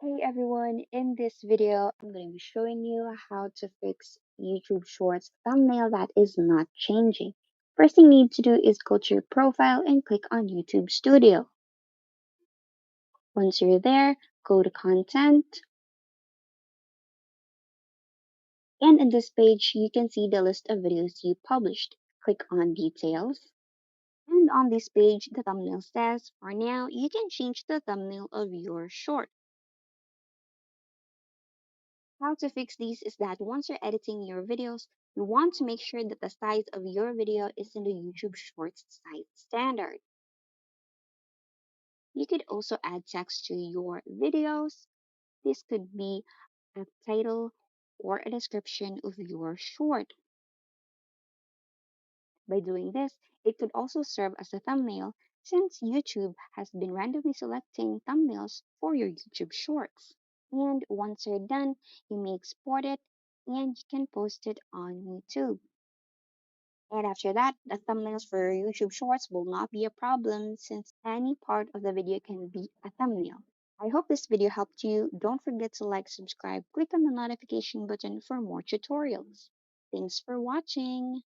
Hey everyone, in this video, I'm going to be showing you how to fix YouTube Shorts thumbnail that is not changing. First thing you need to do is go to your profile and click on YouTube Studio. Once you're there, go to Content. And in this page, you can see the list of videos you published. Click on Details. And on this page, the thumbnail says, for now, you can change the thumbnail of your short. How to fix these is that once you're editing your videos, you want to make sure that the size of your video is in the YouTube Shorts size standard. You could also add text to your videos. This could be a title or a description of your short. By doing this, it could also serve as a thumbnail since YouTube has been randomly selecting thumbnails for your YouTube Shorts. And once you're done, you may export it and you can post it on YouTube. And after that, the thumbnails for YouTube Shorts will not be a problem since any part of the video can be a thumbnail. I hope this video helped you. Don't forget to like, subscribe, click on the notification button for more tutorials. Thanks for watching.